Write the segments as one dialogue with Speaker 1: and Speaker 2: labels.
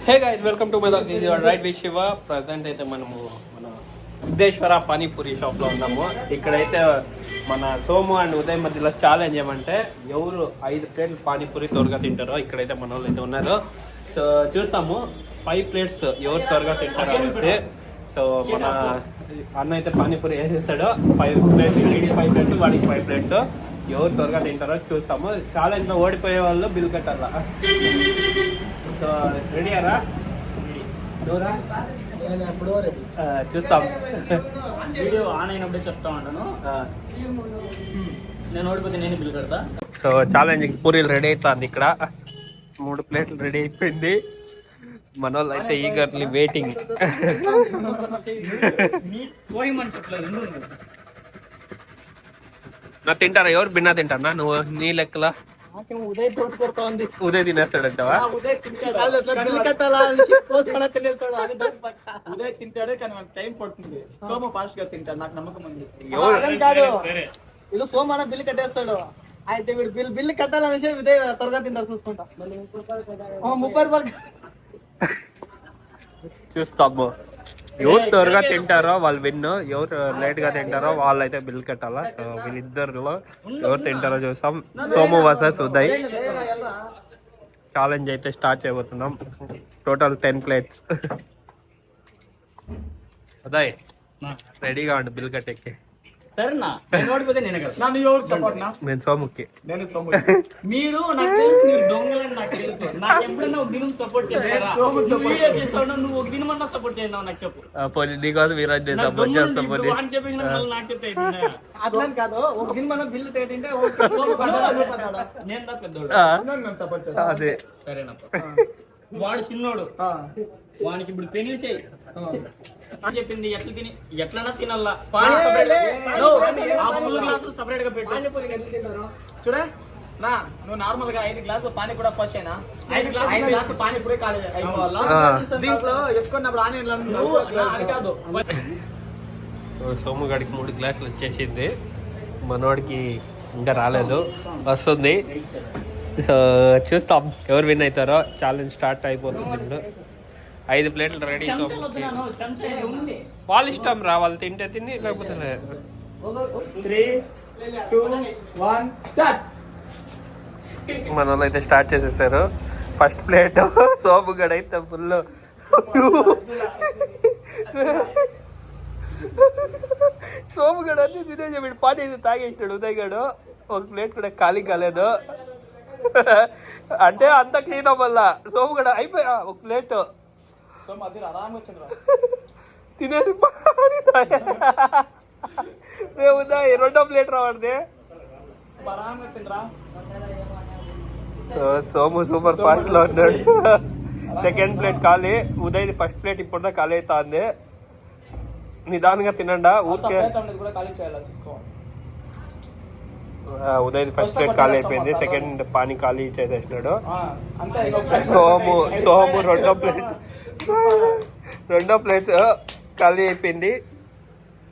Speaker 1: Hey guys welcome to my right with Shiva. Present అయితే మనము మన సిద్ధేశ్వర పానీపూరి షాప్ లో ఉన్నాము. ఇక్కడైతే మన సోము అండ్ ఉదయ్ మధ్యలో ఛాలెంజ్ ఏమంటే ఎవరు 5 ప్లేట్లు పానీపూరి త్వరగా తింటారో ఇక్కడైతే మన వాళ్ళు అయితే ఉన్నారు. సో చూస్తాము 5 ప్లేట్స్ ఎవరు త్వరగా తింటారో అనేసి. సో మన అన్న అయితే పానీపూరి వేసేస్తాడు. 5 ప్లేట్స్, 5 ప్లేట్స్, వాడికి 5 ప్లేట్స్. ఎవరు త్వరగా తింటారో చూస్తాము. ఛాలెంజ్ లో ఓడిపోయే వాళ్ళు బిల్ కట్టాలా. సో రెడీ అరా? చూస్తాం.
Speaker 2: వీడియో ఆన్ అయినప్పుడే చెప్తా ఉంటాను. నేను ఓడిపోతే నేను బిల్ కడతా.
Speaker 1: సో ఛాలెంజ్ పూరీలు రెడీ అవుతుంది. ఇక్కడ 3 ప్లేట్లు రెడీ అయిపోయింది. మన వాళ్ళు అయితే ఈగర్లీ వెయిటింగ్. నా తింటారా? ఎవరు బిన్నా తింటారా? నువ్వు నీ లెక్కలా ఉదయ్ తినేస్తాడంటావా?
Speaker 2: ఉదయ్ తింటాడు కానీ మనకు టైం పడుతుంది. సోమ ఫాస్ట్ గా తింటాడు, నాకు నమ్మకం ఉంది. సోమ అన్న బిల్లు కట్టేస్తాడు. అయితే వీడు బిల్లు కట్టాలనేసి ఉదయ్ త్వరగా తింటారు. చూసుకుంటా 30 రూపాయలు
Speaker 1: చూస్తాము. ఎవరు త్వరగా తింటారో వాళ్ళు విన్, ఎవరు లేట్ గా తింటారో వాళ్ళు అయితే బిల్ కట్టాలా. సో వీళ్ళిద్దరిలో ఎవరు తింటారో చూస్తాం. సోము వర్సెస్ ఉదయ్ ఛాలెంజ్ అయితే స్టార్ట్ చేయబోతున్నాం. Total 10 plates. ఉదయ్ రెడీగా ఉండు బిల్ కట్టేకి.
Speaker 2: సరేనా? నేను ఓడిపోతే నేను సపోర్ట్.
Speaker 1: నేను సోముకి.
Speaker 2: మీరు నాకు తెలుసు, మీరు దొంగలని నాకు తెలుసు. నాకు ఎప్పుడైనా ఒక దినం సపోర్ట్ చేస్తారా? వీడియో చేస్తావు, నువ్వు ఒక దినం అన్నా సపోర్ట్ చేద్దాం నాకు చెప్పు.
Speaker 1: నీకోసం ఈ రోజు సపోర్ట్ చేస్తాం.
Speaker 2: అని చెప్పేసి నాకు చెప్తే అట్లా కాదు. ఒక దినం మనం బిల్లు తింటే నేను పెద్దోడు సపోర్ట్ చేస్తా. అదే సరేనా? వాడు చిన్నోడు, వానికి ఇప్పుడు పెళ్లి చేయి అని చెప్పింది. ఎట్లా తిని ఎట్లన్నా తినల్లా. సపరేట్ గా పెట్టు. చూడే నా నువ్వు నార్మల్ గా 5 గ్లాసులు పానీ కూడా ఫస్ట్ అయినా 5 గ్లాసులు పానీ పూరి కాలేదు అయిపోవాలా. దీంట్లో ఎక్కున్నప్పుడు ఆనియన్ కాదు.
Speaker 1: సోము గడికి 3 గ్లాసులు వచ్చేసింది. మనోడికి ఇంకా రాలేదు, వస్తుంది. సో చూస్తాం ఎవరు విన్ అవుతారో. ఛాలెంజ్ స్టార్ట్ అయిపోతుంది. ఇప్పుడు 5 ప్లేట్లు రెడీ. వాళ్ళ ఇష్టం రా, వాళ్ళు తింటే తిని లేకపోతే లేదు.
Speaker 2: 3, 2, 1 స్టార్ట్.
Speaker 1: మన వాళ్ళు అయితే స్టార్ట్ చేసేసారు. ఫస్ట్ ప్లేట్ సోము గడ అయితే ఫుల్ సోము గడ అన్ని తినేసి వీడు పానీ అయితే తాగేసినాడు. ఉదయ్ గడు ఒక ప్లేట్ కూడా ఖాళీ కాలేదు. అంటే అంత క్లీన్ అవ్వాలా. సోము గడ అయిపోయా ఒక ప్లేట్ తినేది ఉదయ్. 2వ ప్లేట్ రావడదే. సో సోము సూపర్ ఫాస్ట్ లో ఉన్నాడు. సెకండ్ ప్లేట్ ఖాళీ. ఉదయ్ ఫస్ట్ ప్లేట్ ఇప్పుడు ఖాళీ అవుతుంది. నిదానంగా తినండా ఊరికే. ఉదయ్ ఫస్ట్ ప్లేట్ ఖాళీ అయిపోయింది. సెకండ్ పానీ ఖాళీ చేసేసినాడు. సోము రెండో ప్లేట్ ఖాళీ అయిపోయింది.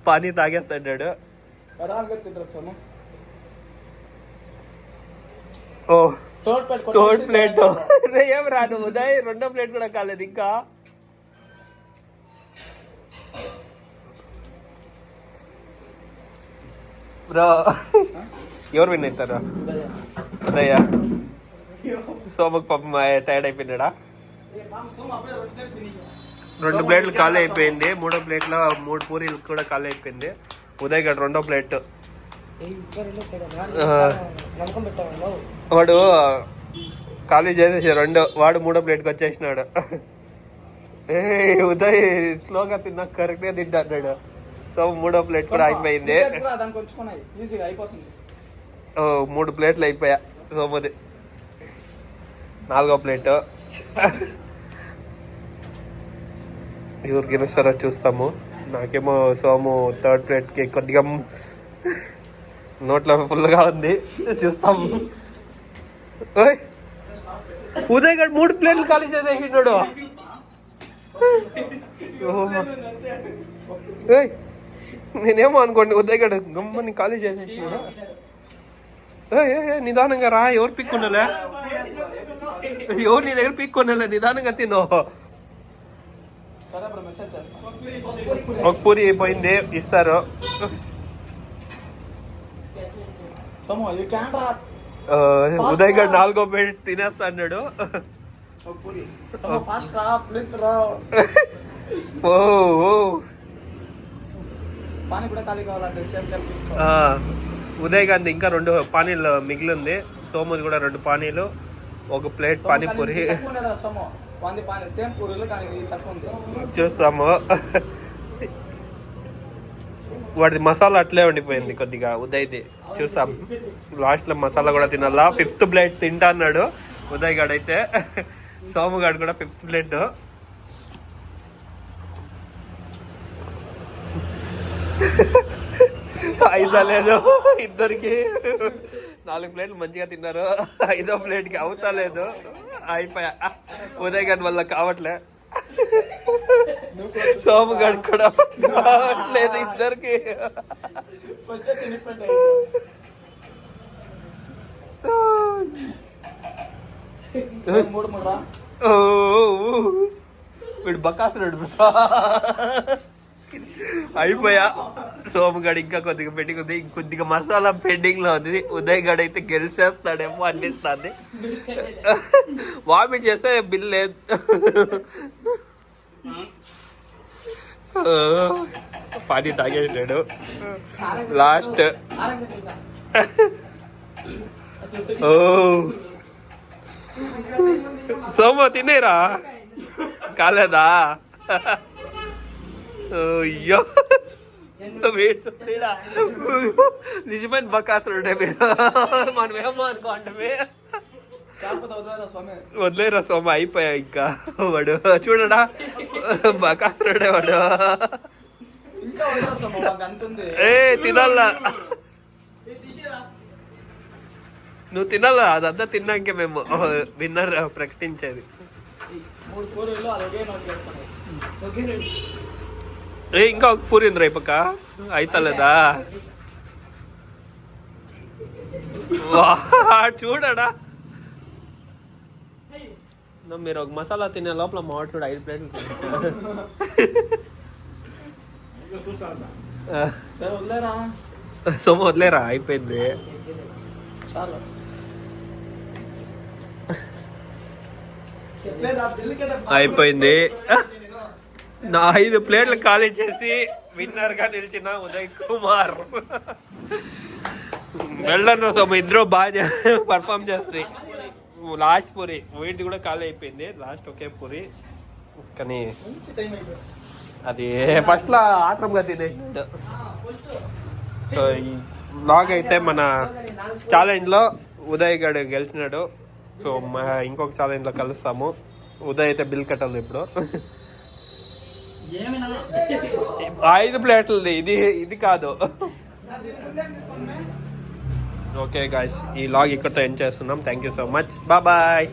Speaker 1: పానీ తాగేస్తాడు. ఓ థర్డ్ ప్లేట్ ఏం రాదు. ఉదయ్ 2వ ప్లేట్ కూడా కాలేదు ఇంకా. బ్రో ఎవరు విన్ అవుతారు? ఉదయ్యా? సోమకు పాపం టైర్డ్ అయిపోయినాడా? 2 ప్లేట్లు ఖాళీ అయిపోయింది. 3వ ప్లేట్లో 3 పూరీలు కూడా ఖాళీ అయిపోయింది. ఉదయ్ గడ్ 2వ ప్లేట్. వాడు ఖాళీ చేసేసి వాడు 3వ ప్లేట్కి వచ్చేసినాడు. ఉదయ్ స్లోగా తిన్నా కరెక్ట్గా తింటాడు. సో 3వ ప్లేట్ కూడా అయిపోయింది. 3 ప్లేట్లు అయిపోయా సోముది. 4వ ప్లేట్ ఎవరు గెలుస్తారో చూస్తాము. నాకేమో సోము 3rd ప్లేట్కి కొద్దిగా నోట్లో ఫుల్గా ఉంది. చూస్తాము. ఉదయ్ గడ్ 3 ప్లేట్లు ఖాళీ చేసేసినాడు. నేనేమో అనుకోండి ఉదయ్ గడ్ గమ్మని ఖాళీ చేసేసినాడు. నిదానంగా రా. ఎవరు పిక్కున్నలే? ఎవరు నీ దగ్గర పిక్కున్నలే? నిదానంగా తిను.
Speaker 2: సరే బ్రో మెసేజ్ చేస్తా.
Speaker 1: ఒక పూరి అయిపోయింది ఇస్తారు.
Speaker 2: సమో యూ క్యాన్ రా.
Speaker 1: ఉదయ్ గారు 4వ ప్లేట్ తినేస్తా అన్నాడు.
Speaker 2: ఒక పూరి సమో ఫాస్ట్ రా ప్లీజ్ రా.
Speaker 1: ఓ
Speaker 2: పానీ కూడా ఖాళీ కావాలంటే సేమ్ టైం తీసుకో.
Speaker 1: ఉదయ్ గాంధీ ఇంకా 2 పానీలు మిగిలింది. సోముది కూడా 2 పానీలు, ఒక ప్లేట్ పానీపూరి.
Speaker 2: సమో 100 పానీ సేమ్ పూరీలు కానీ ఇది తక్కువ ఉంది.
Speaker 1: చూస్తాము. వాడిది మసాలా అట్లే ఉండిపోయింది కొద్దిగా ఉదయ్ది. చూస్తాం లాస్ట్ లో మసాలా కూడా తినాలా. 5th ప్లేట్ తింటా అన్నాడు ఉదయ్ గాడు అయితే. సోము గాడు కూడా 5th ప్లేట్. అయితలేదు ఇద్దరికి. 4 ప్లేట్లు మంచిగా తిన్నారు. 5వ ప్లేట్కి అవుతలేదు. అయిపోయా. ఉదయ్ గారి వల్ల కావట్లే. సోము గారు కూడా కావట్లేదు ఇద్దరికి. వీడు బకాసుడు. అయిపోయా. సోము గడు ఇంకా కొద్దిగా పెండింగ్ ఉంది. కొద్దిగా మసాలా పెండింగ్ లో ఉంది. ఉదయ్ గడు అయితే గెలిచేస్తాడేమో అనిపిస్తుంది. వామిట్ చేస్తే బిల్ లేదు. పానీ తాగేసాడు లాస్ట్. ఓ సోము తినేరా కాలేదా? అయ్యో నిజమైన బకాసుడే వీడు. మనం ఏమో అనుకోంటే వదిలేరా సోమ. అయిపోయా ఇంకా. వాడు చూడడా బకాసుడే వాడు. ఏ తినాలా నువ్వు తినాలా? అదంతా తిన్నాకే మేము విన్నర్ ప్రకటించేది. ఏ ఇంకా ఒక పూరి ఉంది రేపక్క. అయితలేదా? చూడడా మీరు ఒక మసాలా తినే లోపల మావాడు చూడ 5 ప్లేట్లు. సోమ వదిలేరా అయిపోయింది. అయిపోయింది. నా 5 ప్లేట్లు ఖాళీ చేసి విన్నర్ గా నిలిచిన ఉదయ్ కుమార్. వెళ్ళను సోమ. ఇద్దరు బాగా పర్ఫామ్ చేస్తుంది. లాస్ట్ పూరి వీటిది కూడా ఖాళీ అయిపోయింది. లాస్ట్ ఒకే పూరి కానీ అది ఫస్ట్ లో ఆత్రంగా తినేసాడు. సో ఈ బ్లాగ్ అయితే మన ఛాలెంజ్ లో ఉదయ్ గడు గెలిచినాడు. సో ఇంకొక ఛాలెంజ్ లో కలుస్తాము. ఉదయ్ అయితే బిల్ కట్టాలి ఇప్పుడు. 5 ప్లేట్లది ఇది కాదు. ఓకే గాయ్స్, ఈ లాగ్ ఇక్కడతో ఎండ్ చేస్తున్నాం. Thank you so much. Bye.